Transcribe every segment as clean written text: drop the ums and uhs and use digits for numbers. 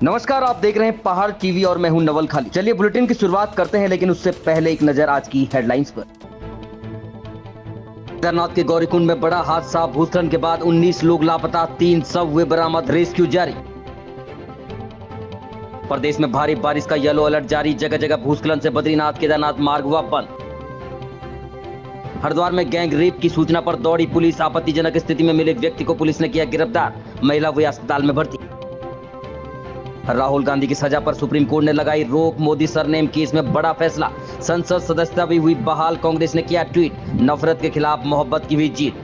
नमस्कार, आप देख रहे हैं पहाड़ टीवी और मैं हूं नवल खाली। चलिए बुलेटिन की शुरुआत करते हैं, लेकिन उससे पहले एक नजर आज की हेडलाइंस पर। केदारनाथ के गौरीकुंड में बड़ा हादसा, भूस्खलन के बाद 19 लोग लापता, 3 शव हुए बरामद, रेस्क्यू जारी। प्रदेश में भारी बारिश का येलो अलर्ट जारी, जगह जगह भूस्खलन से बद्रीनाथ केदारनाथ मार्ग हुआ बंद। हरिद्वार में गैंग रेप की सूचना पर दौड़ी पुलिस, आपत्तिजनक स्थिति में मिले व्यक्ति को पुलिस ने किया गिरफ्तार, महिला हुई अस्पताल में भर्ती। राहुल गांधी की सजा पर सुप्रीम कोर्ट ने लगाई रोक, मोदी सरनेम केस में बड़ा फैसला, संसद सदस्यता भी हुई बहाल, कांग्रेस ने किया ट्वीट, नफरत के खिलाफ मोहब्बत की हुई जीत।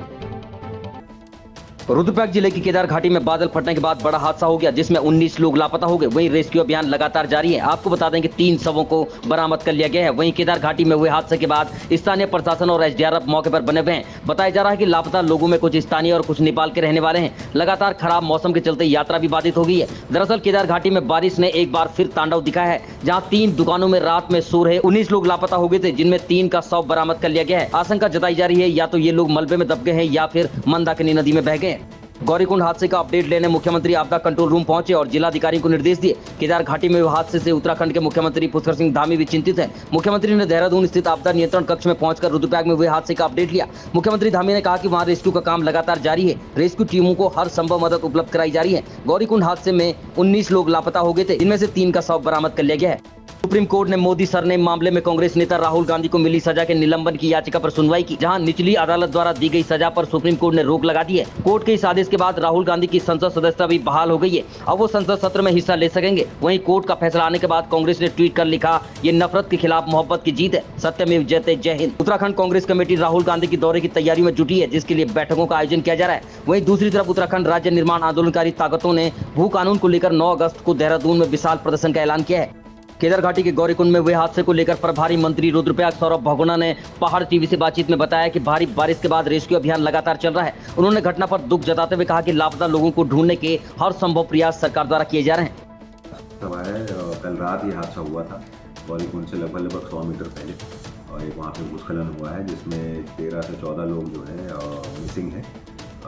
रुद्रप्रयाग जिले की केदार घाटी में बादल फटने के बाद बड़ा हादसा हो गया, जिसमें 19 लोग लापता हो गए। वहीं रेस्क्यू अभियान लगातार जारी है। आपको बता दें कि 3 शवों को बरामद कर लिया गया है। वहीं केदार घाटी में हुए हादसे के बाद स्थानीय प्रशासन और एसडीआरएफ मौके पर बने हुए हैं। बताया जा रहा है कि लापता लोगों में कुछ स्थानीय और कुछ नेपाल के रहने वाले हैं। लगातार खराब मौसम के चलते यात्रा भी बाधित हो गई है। दरअसल केदार घाटी में बारिश ने एक बार फिर तांडव दिखाया है, जहाँ 3 दुकानों में रात में सो रहे 19 लोग लापता हो गए थे, जिनमें 3 का शव बरामद कर लिया गया है। आशंका जताई जा रही है या तो ये लोग मलबे में दब गए हैं या फिर मंदाकिनी नदी में बह गए हैं। गौरीकुंड हादसे का अपडेट लेने मुख्यमंत्री आपदा कंट्रोल रूम पहुंचे और जिलाधिकारी को निर्देश दिए। केदार घाटी में हुए हादसे से उत्तराखंड के मुख्यमंत्री पुष्कर सिंह धामी भी चिंतित हैं। मुख्यमंत्री ने देहरादून स्थित आपदा नियंत्रण कक्ष में पहुंचकर रुद्रप्रयाग में हुए हादसे का अपडेट लिया। मुख्यमंत्री धामी ने कहा कि वहां रेस्क्यू का काम लगातार जारी है, रेस्क्यू टीमों को हर संभव मदद उपलब्ध कराई जा रही है। गौरीकुंड हादसे में 19 लोग लापता हो गए थे, इनमें से 3 का शव बरामद कर लिया गया है। सुप्रीम कोर्ट ने मोदी सरनेम मामले में कांग्रेस नेता राहुल गांधी को मिली सजा के निलंबन की याचिका पर सुनवाई की, जहां निचली अदालत द्वारा दी गई सजा पर सुप्रीम कोर्ट ने रोक लगा दी है। कोर्ट के इस आदेश के बाद राहुल गांधी की संसद सदस्यता भी बहाल हो गई है। अब वो संसद सत्र में हिस्सा ले सकेंगे। वहीं कोर्ट का फैसला आने के बाद कांग्रेस ने ट्वीट कर लिखा, ये नफरत के खिलाफ मोहब्बत की जीत है, सत्यमेव जयते, जय हिंद। उत्तराखंड कांग्रेस कमेटी राहुल गांधी के दौरे की तैयारी में जुटी है, जिसके लिए बैठकों का आयोजन किया जा रहा है। वहीं दूसरी तरफ उत्तराखंड राज्य निर्माण आंदोलनकारी ताकतों ने भू कानून को लेकर 9 अगस्त को देहरादून में विशाल प्रदर्शन का ऐलान किया है। केदार घाटी के गौरीकुंड में हुए हादसे को लेकर प्रभारी मंत्री रुद्रप्रयाग सौरभ भगोना ने पहाड़ टीवी से बातचीत में बताया कि भारी बारिश के बाद रेस्क्यू अभियान लगातार चल रहा है। उन्होंने घटना पर दुख जताते हुए कहा कि लापता लोगों को ढूंढने के हर संभव प्रयास सरकार द्वारा किए जा रहे हैं। कल रात ये हादसा हुआ था गौरीकुंड से लगभग 100 मीटर पहले, और एक वहाँ पे भूस्खलन हुआ है जिसमें 13 से 14 लोग जो है मिसिंग है।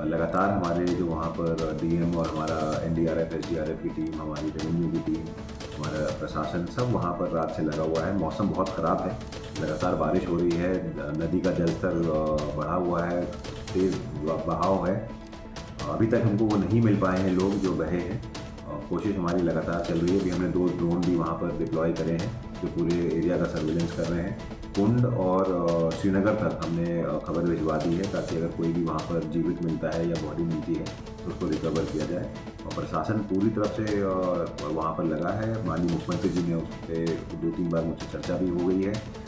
लगातार हमारे जो वहाँ पर डीएम और हमारा एनडीआरएफ एसडीआरएफ की टीम, हमारी रेवेन्यू की टीम, हमारा प्रशासन सब वहाँ पर रात से लगा हुआ है। मौसम बहुत ख़राब है, लगातार बारिश हो रही है, नदी का जलस्तर बढ़ा हुआ है, तेज़ बहाव है। अभी तक हमको वो नहीं मिल पाए हैं लोग जो बहे हैं। कोशिश हमारी लगातार चल रही है। अभी हमने 2 ड्रोन भी वहाँ पर डिप्लॉय करे हैं जो पूरे एरिया का सर्विलेंस कर रहे हैं। कुंड और श्रीनगर तक हमने खबर भिजवा दी है, ताकि अगर कोई भी वहाँ पर जीवित मिलता है या बॉडी मिलती है तो उसको रिकवर किया जाए। और प्रशासन पूरी तरफ से वहाँ पर लगा है। माननीय मुख्यमंत्री जी ने उस पर 2-3 बार मुझसे चर्चा भी हो गई है।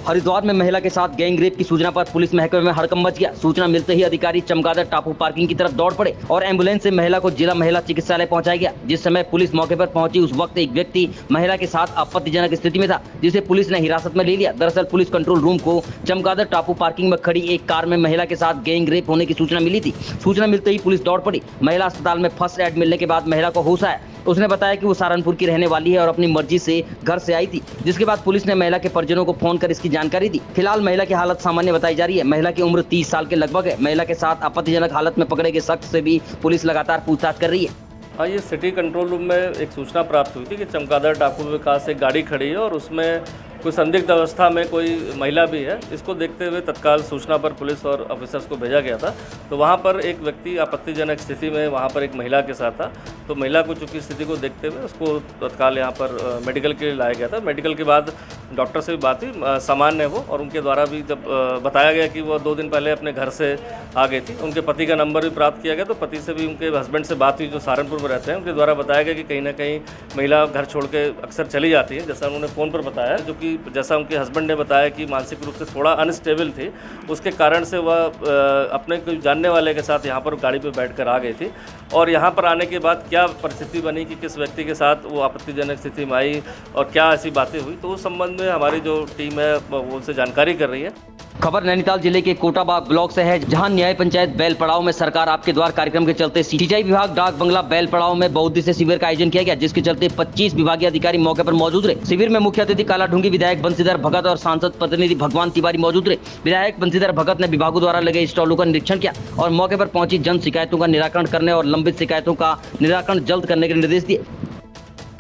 हरिद्वार में महिला के साथ गैंग रेप की सूचना पर पुलिस महकमे में हड़कंप मच गया। सूचना मिलते ही अधिकारी चमगादड़ टापू पार्किंग की तरफ दौड़ पड़े और एम्बुलेंस से महिला को जिला महिला चिकित्सालय पहुंचाया गया। जिस समय पुलिस मौके पर पहुंची, उस वक्त एक व्यक्ति महिला के साथ आपत्तिजनक स्थिति में था, जिसे पुलिस ने हिरासत में ले लिया। दरअसल पुलिस कंट्रोल रूम को चमगादड़ टापू पार्किंग में खड़ी एक कार में महिला के साथ गैंग रेप होने की सूचना मिली थी। सूचना मिलते ही पुलिस दौड़ पड़ी। महिला अस्पताल में फर्स्ट एड मिलने के बाद महिला को होश आया। उसने बताया कि वो सहारनपुर की रहने वाली है और अपनी मर्जी से घर से आई थी, जिसके बाद पुलिस ने महिला के परिजनों को फोन कर इसकी जानकारी दी। फिलहाल महिला की हालत सामान्य बताई जा रही है। महिला की उम्र 30 साल के लगभग है। महिला के साथ आपत्तिजनक हालत में पकड़े गए शख्स से भी पुलिस लगातार पूछताछ कर रही है। हाँ, ये सिटी कंट्रोल रूम में एक सूचना प्राप्त हुई थी कि चमगादड़ टापू के पास एक गाड़ी खड़ी है और उसमें कोई संदिग्ध अवस्था में कोई महिला भी है। इसको देखते हुए तत्काल सूचना पर पुलिस और ऑफिसर्स को भेजा गया था। तो वहाँ पर एक व्यक्ति आपत्तिजनक स्थिति में वहाँ पर एक महिला के साथ था। तो महिला को चूँकि स्थिति को देखते हुए उसको तत्काल यहाँ पर मेडिकल के लिए लाया गया था। मेडिकल के बाद डॉक्टर से भी बात हुई, सामान्य है वो, और उनके द्वारा भी जब बताया गया कि वो 2 दिन पहले अपने घर से आ गई थी। उनके पति का नंबर भी प्राप्त किया गया, तो पति से भी, उनके हस्बैंड से बात हुई जो सहारनपुर में रहते हैं। उनके द्वारा बताया गया कि कहीं ना कहीं महिला घर छोड़ के अक्सर चली जाती है, जैसा उन्होंने फ़ोन पर बताया, जो कि जैसा उनके हस्बैंड ने बताया कि मानसिक रूप से थोड़ा अनस्टेबल थी। उसके कारण से वह अपने कोई जानने वाले के साथ यहाँ पर गाड़ी पर बैठ कर आ गई थी। और यहाँ पर आने के बाद क्या परिस्थिति बनी कि किस व्यक्ति के साथ वो आपत्तिजनक स्थिति में आई और क्या ऐसी बातें हुई, तो उस संबंध में हमारी जो टीम है वो उनसे जानकारी कर रही है। खबर नैनीताल जिले के कोटाबाग ब्लॉक से है, जहां न्याय पंचायत बैल पड़ाव में सरकार आपके द्वार कार्यक्रम के चलते सिंचाई विभाग डाक बंगला बैल पड़ाव में बहुउद्देशीय शिविर का आयोजन किया गया, जिसके चलते 25 विभागीय अधिकारी मौके पर मौजूद रहे। शिविर में मुख्य अतिथि कालाढूंगी विधायक बंशीधर भगत और सांसद प्रतिनिधि भगवान तिवारी मौजूद रहे। विधायक बंशीधर भगत ने विभागों द्वारा लगे स्टॉलों का निरीक्षण किया और मौके पर पहुंची जन शिकायतों का निराकरण करने और लंबित शिकायतों का निराकरण जल्द करने के निर्देश दिए।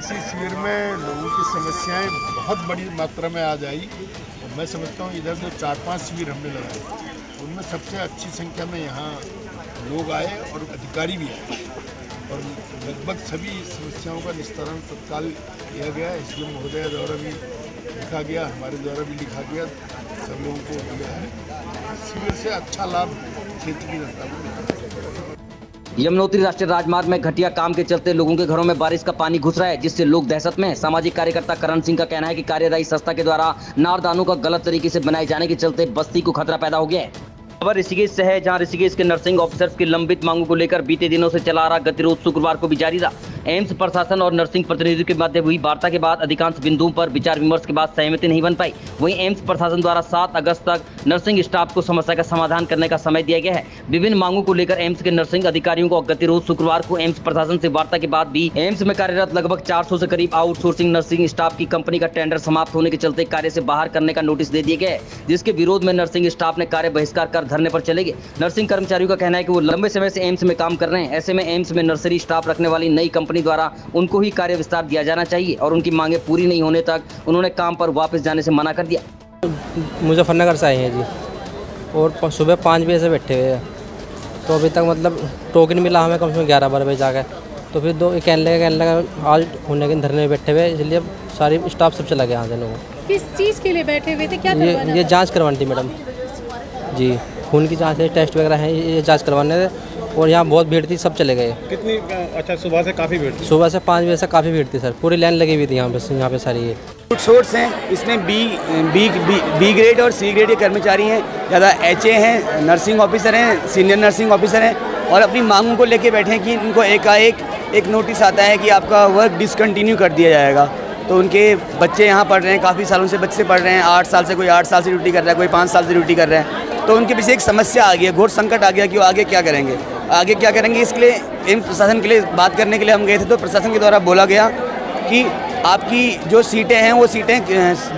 इसी शिविर में लोगों की समस्याएं बहुत बड़ी मात्रा में आ जाई और मैं समझता हूँ इधर जो 4-5 शिविर हमने लगाए उनमें सबसे अच्छी संख्या में यहाँ लोग आए और अधिकारी भी आए और लगभग सभी समस्याओं का निस्तारण तत्काल किया गया। एसडीएम महोदय द्वारा भी लिखा गया, हमारे द्वारा भी लिखा गया, सब लोगों को दिया है। शिविर से अच्छा लाभ क्षेत्र की जनता को मिला। यमुनोत्री राष्ट्रीय राजमार्ग में घटिया काम के चलते लोगों के घरों में बारिश का पानी घुस रहा है, जिससे लोग दहशत में हैं। सामाजिक कार्यकर्ता करण सिंह का कहना है कि कार्यदायी संस्था के द्वारा नारदानों का गलत तरीके से बनाए जाने के चलते बस्ती को खतरा पैदा हो गया है। खबर ऋषिकेश से है, जहां ऋषिकेश के नर्सिंग ऑफिसर्स की लंबित मांगों को लेकर बीते दिनों से चला आ रहा गतिरोध शुक्रवार को भी जारी रहा। एम्स प्रशासन और नर्सिंग प्रतिनिधियों के मध्य हुई वार्ता के बाद अधिकांश बिंदुओं पर विचार विमर्श के बाद सहमति नहीं बन पाई। वहीं एम्स प्रशासन द्वारा 7 अगस्त तक नर्सिंग स्टाफ को समस्या का समाधान करने का समय दिया गया है। विभिन्न मांगों को लेकर एम्स के नर्सिंग अधिकारियों को गतिरोध शुक्रवार को एम्स प्रशासन से वार्ता के बाद भी एम्स में कार्यरत लगभग 400 से करीब आउटसोर्सिंग नर्सिंग स्टाफ की कंपनी का टेंडर समाप्त होने के चलते कार्य से बाहर करने का नोटिस दे दिया गया है, जिसके विरोध में नर्सिंग स्टाफ ने कार्य बहिष्कार कर धरने पर चले गए। नर्सिंग कर्मचारियों का कहना है कि वो लंबे समय से एम्स में काम कर रहे हैं। ऐसे में एम्स में नर्सरी स्टाफ रखने वाली नई कंपनी द्वारा उनको ही कार्य विस्तार दिया जाना चाहिए और उनकी मांगे पूरी नहीं होने तक उन्होंने काम पर वापस जाने से मना कर दिया। मुजफ्फरनगर से आए हैं जी और सुबह 5 बजे से बैठे हुए हैं, तो अभी तक मतलब टोकन मिला हमें कम से कम 11-12 बजे जाकर। तो फिर कहने लगा आज होने के धरने में बैठे हुए, इसलिए सारी स्टाफ सब चला गया यहाँ से। लोगों किस चीज़ के लिए बैठे हुए थे, क्या करवाना? ये जाँच करवानी थी मैडम जी, खून की जांच है, टेस्ट वगैरह है, ये जांच करवाने थे। और यहाँ बहुत भीड़ थी, सब चले गए। कितनी? अच्छा, सुबह से काफ़ी भीड़ थी। सुबह से 5 बजे से काफ़ी भीड़ थी सर, पूरी लाइन लगी हुई थी यहाँ पे सारी। ये सोर्स हैं, इसमें बी ग्रेड और सी ग्रेड के कर्मचारी हैं, ज़्यादा HA हैं, नर्सिंग ऑफिसर हैं, सीनियर नर्सिंग ऑफिसर हैं और अपनी मांगों को लेके बैठे हैं कि इनको एक नोटिस आता है कि आपका वर्क डिसकंटिन्यू कर दिया जाएगा। तो उनके बच्चे यहाँ पढ़ रहे हैं, काफ़ी सालों से बच्चे पढ़ रहे हैं, 8 साल से, कोई 8 साल से ड्यूटी कर रहा है, कोई 5 साल से ड्यूटी कर रहा है। तो उनके पीछे एक समस्या आ गई है, घोर संकट आ गया कि वो आगे क्या करेंगे। इसके लिए एम्स प्रशासन के लिए बात करने के लिए हम गए थे, तो प्रशासन के द्वारा बोला गया कि आपकी जो सीटें हैं वो सीटें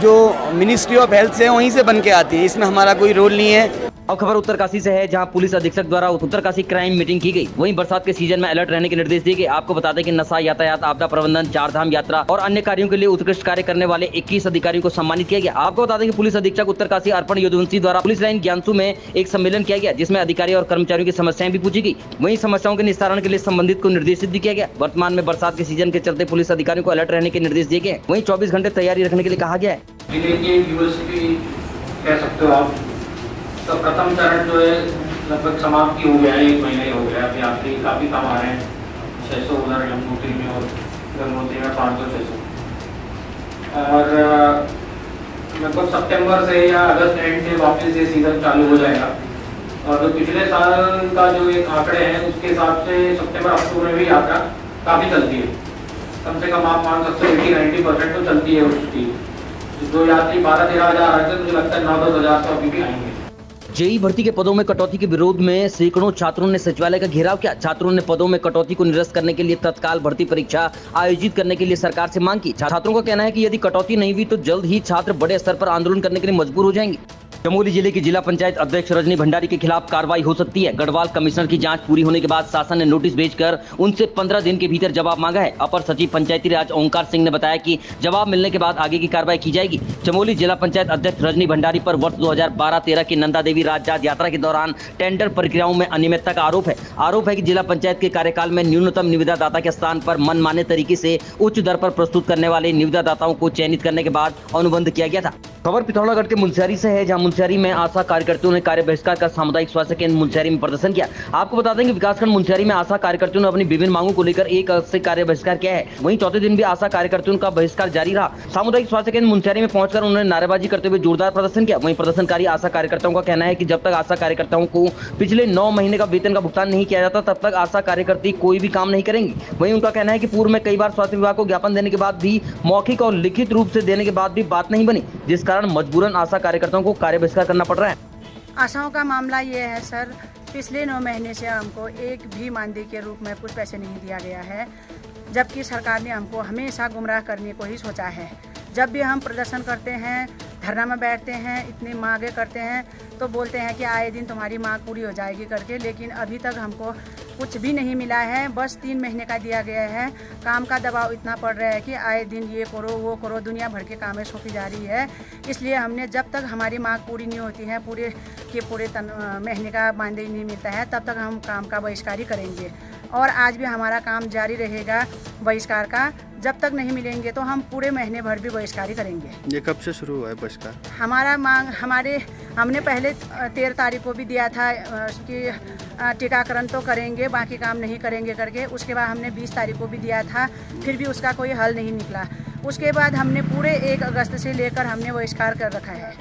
जो मिनिस्ट्री ऑफ हेल्थ से हैं वहीं से बन के आती हैं, इसमें हमारा कोई रोल नहीं है। अब खबर उत्तरकाशी से है, जहां पुलिस अधीक्षक द्वारा उत्तरकाशी क्राइम मीटिंग की गई। वहीं बरसात के सीजन में अलर्ट रहने के निर्देश दिए गए। आपको बता दें कि नशा, यातायात, आपदा प्रबंधन, 4 धाम यात्रा और अन्य कार्यों के लिए उत्कृष्ट कार्य करने वाले 21 अधिकारियों को सम्मानित किया गया। आपको बता दें कि पुलिस अधीक्षक उत्तरकाशी अर्पण यदुवंशी द्वारा पुलिस लाइन ज्ञानसू में एक सम्मेलन किया गया, जिसमें अधिकारी और कर्मचारियों की समस्याएं भी पूछी गई। वहीं समस्याओं के निस्तारण के लिए संबंधित को निर्देशित भी किया गया। वर्तमान में बरसात के सीजन के चलते पुलिस अधिकारियों को अलर्ट रहने के निर्देश दिए गए। वहीं 24 घंटे तैयारी रखने के लिए कहा गया है। तो प्रथम चरण जो है लगभग समाप्ति हो गया है, 1 महीना ही हो गया है। अभी यात्री काफ़ी कम आ रहे हैं, 600 उधर यमुनोत्री में और गंगोत्री में 500-600। और लगभग सितंबर से या अगस्त एंड से वापस ये सीज़न चालू हो जाएगा। और जो पिछले साल का जो एक आंकड़े हैं उसके हिसाब से सितंबर-अक्टूबर में भी यात्रा काफ़ी चलती है। कम से कम आप मान सकते हो 80-90% तो चलती है उसकी। जो यात्री 12-13 हज़ार आए थे, मुझे लगता है 9-10 हज़ार तो अभी भी आएंगे। जेई भर्ती के पदों में कटौती के विरोध में सैकड़ों छात्रों ने सचिवालय का घेराव किया। छात्रों ने पदों में कटौती को निरस्त करने के लिए तत्काल भर्ती परीक्षा आयोजित करने के लिए सरकार से मांग की। छात्रों का कहना है कि यदि कटौती नहीं हुई तो जल्द ही छात्र बड़े स्तर पर आंदोलन करने के लिए मजबूर हो जाएंगे। चमोली जिले की जिला पंचायत अध्यक्ष रजनी भंडारी के खिलाफ कार्रवाई हो सकती है। गढ़वाल कमिश्नर की जांच पूरी होने के बाद शासन ने नोटिस भेजकर उनसे 15 दिन के भीतर जवाब मांगा है। अपर सचिव पंचायती राज ओंकार सिंह ने बताया कि जवाब मिलने के बाद आगे की कार्रवाई की जाएगी। चमोली जिला पंचायत अध्यक्ष रजनी भंडारी पर वर्ष 2012-13 की नंदा देवी राजजात यात्रा के दौरान टेंडर प्रक्रियाओं में अनियमितता का आरोप है कि जिला पंचायत के कार्यकाल में न्यूनतम निविदा दाता के स्थान पर मनमाने तरीके से उच्च दर पर प्रस्तुत करने वाले निविदा दाताओं को चयनित करने के बाद अनुबंध किया गया था। खबर पिथौरागढ़ के मुनस्यारी से है, जहां मुनस्यारी में आशा कार्यकर्ताओं ने कार्य बहिष्कार कर सामुदायिक स्वास्थ्य केंद्र मुनस्यारी में प्रदर्शन किया। आपको बता दें कि विकासखंड मुनस्यारी में आशा कार्यकर्ताओं ने अपनी विभिन्न मांगों को लेकर 1 अगस्त से कार्य बहिष्कार किया है। वहीं चौथे दिन भी आशा कार्यकर्ताओं का बहिष्कार जारी रहा। सामुदायिक स्वास्थ्य केंद्र मुनस्यारी में पहुंचकर उन्होंने नारेबाजी करते हुए जोरदार प्रदर्शन किया। वहीं प्रदर्शनकारी आशा कार्यकर्ताओं का कहना है कि जब तक आशा कार्यकर्ताओं को पिछले 9 महीने का वेतन का भुगतान नहीं किया जाता तब तक आशा कार्यकर्ती कोई भी काम नहीं करेंगी। वहीं उनका कहना है कि पूर्व में कई बार स्वास्थ्य विभाग को ज्ञापन देने के बाद भी, मौखिक और लिखित रूप से देने के बाद भी बात नहीं बनी, जिस कारण मजबूरन आशा कार्यकर्ताओं को कार्य बहिष्कार करना पड़ रहा है। आशाओं का मामला ये है सर, पिछले 9 महीने से हमको एक भी मानदेय के रूप में कुछ पैसे नहीं दिया गया है, जबकि सरकार ने हमको हमेशा गुमराह करने को ही सोचा है। जब भी हम प्रदर्शन करते हैं, धरना में बैठते हैं, इतनी मांगे करते हैं तो बोलते हैं कि आए दिन तुम्हारी मांग पूरी हो जाएगी करके, लेकिन अभी तक हमको कुछ भी नहीं मिला है, बस 3 महीने का दिया गया है। काम का दबाव इतना पड़ रहा है कि आए दिन ये करो वो करो, दुनिया भर के कामें सौंपी जा रही है। इसलिए हमने जब तक हमारी मांग पूरी नहीं होती है, पूरे महीने का मानदेय नहीं मिलता है, तब तक हम काम का बहिष्कार ही करेंगे। और आज भी हमारा काम जारी रहेगा बहिष्कार का। जब तक नहीं मिलेंगे तो हम पूरे महीने भर भी बहिष्कार ही करेंगे। ये कब से शुरू हुआ है बहिष्कार? हमारा मांग हमने पहले 13 तारीख को भी दिया था कि टीकाकरण तो करेंगे, बाकी काम नहीं करेंगे करके। उसके बाद हमने 20 तारीख को भी दिया था, फिर भी उसका कोई हल नहीं निकला। उसके बाद हमने पूरे 1 अगस्त से लेकर हमने बहिष्कार कर रखा है।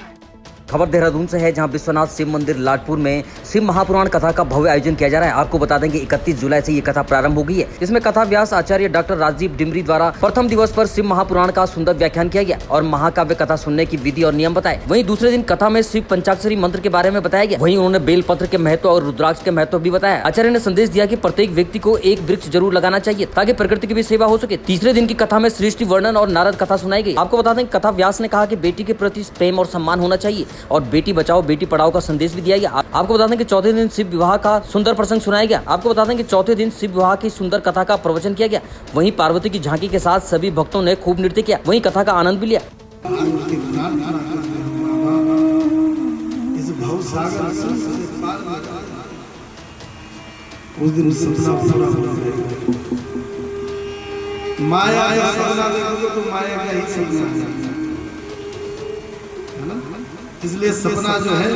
खबर देहरादून से है, जहां विश्वनाथ शिव मंदिर लाडपुर में शिव महापुराण कथा का भव्य आयोजन किया जा रहा है। आपको बता दें कि 31 जुलाई से ये कथा प्रारंभ हो गई है। इसमें कथा व्यास आचार्य डॉक्टर राजीव डिमरी द्वारा प्रथम दिवस पर शिव महापुराण का सुंदर व्याख्यान किया गया और महाकाव्य कथा सुनने की विधि और नियम बताए। वहीं दूसरे दिन कथा में शिव पंचाक्षरी मंत्र के बारे में बताया गया। वहीं उन्होंने बेल पत्र के महत्व और रुद्राक्ष के महत्व भी बताया। आचार्य ने संदेश दिया कि प्रत्येक व्यक्ति को एक वृक्ष जरूर लगाना चाहिए ताकि प्रकृति की भी सेवा हो सके। तीसरे दिन की कथा में सृष्टि वर्णन और नारद कथा सुनाई गई। आपको बता दें कथा व्यास ने कहा कि बेटी के प्रति प्रेम और सम्मान होना चाहिए और बेटी बचाओ बेटी पढ़ाओ का संदेश भी दिया गया। आपको बता दें कि चौथे दिन शिव विवाह का सुंदर प्रसंग सुनाया गया। आपको बता दें कि चौथे दिन शिव विवाह की सुंदर कथा का प्रवचन किया गया। वहीं पार्वती की झांकी के साथ सभी भक्तों ने खूब नृत्य किया, वहीं कथा का आनंद भी लिया। उस दिन सपना पूरा माया का सपना देखोगे तो माया का ही सपना है ना। इसलिए सपना जो है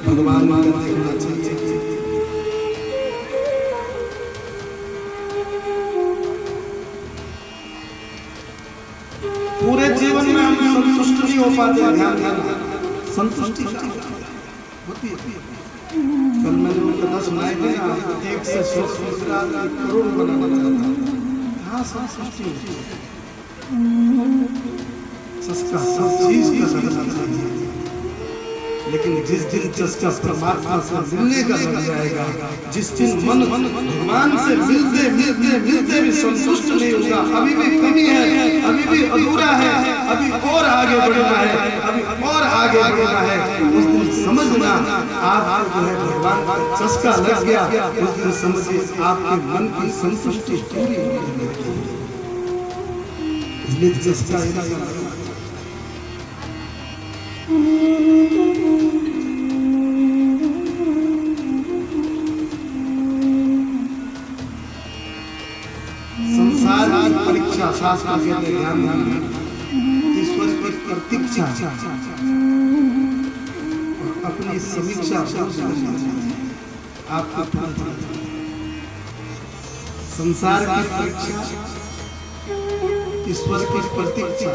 भगवान का देखना चाहिए। पूरे जीवन में हम संतुष्ट नहीं हो पाते। ध्यान देना, संतुष्टि होती है। कल मैंने वो कथा सुनाई थी ना, 1 से 100 करोड़ बनाना चाहता था। हाँ, संतुष्टि होती है। चस्का सब चीज का लगना चाहिए, लेकिन जिस दिन चस्का परमात्मा से मिलने का लग जाएगा, जिस दिन मन भगवान से मिलते मिलते मिलते भी संतुष्ट नहीं होगा, अभी भी कमी है, अभी भी अधूरा है, अभी और आगे बढ़ना है, अभी और आगे बढ़ना है, उस दिन समझना आप जो है भगवान का चस्का लग गया, उस दिन समझिए आपके मन की संतुष्टि पूरी होगी। इसलिए चस्का संसार की परीक्षा शास्त्र के ध्यान में ईश्वर की प्रतीक्षा और अपनी समीक्षा आपको संसार की परीक्षा, ईश्वर की प्रतीक्षा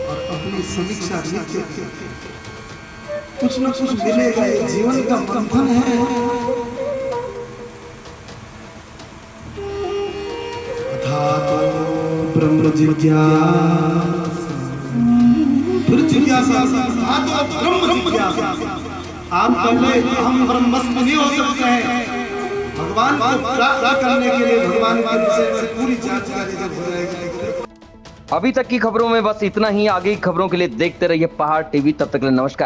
और अपनी समीक्षा नित्य कुछ न कुछ मिलेगा। ये जीवन का बंधन है। ब्रह्म जिज्ञासा, फिर जिज्ञासा, ब्रह्म जिज्ञासा। आप पहले हम ब्रह्मस्म नहीं हो सकते हैं। भगवान को प्राप्त करने के लिए भगवान के विषय में पूरी जानकारी जब हो जाएगी। अभी तक की खबरों में बस इतना ही। आगे की खबरों के लिए देखते रहिए पहाड़ टीवी। तब तक के लिए नमस्कार।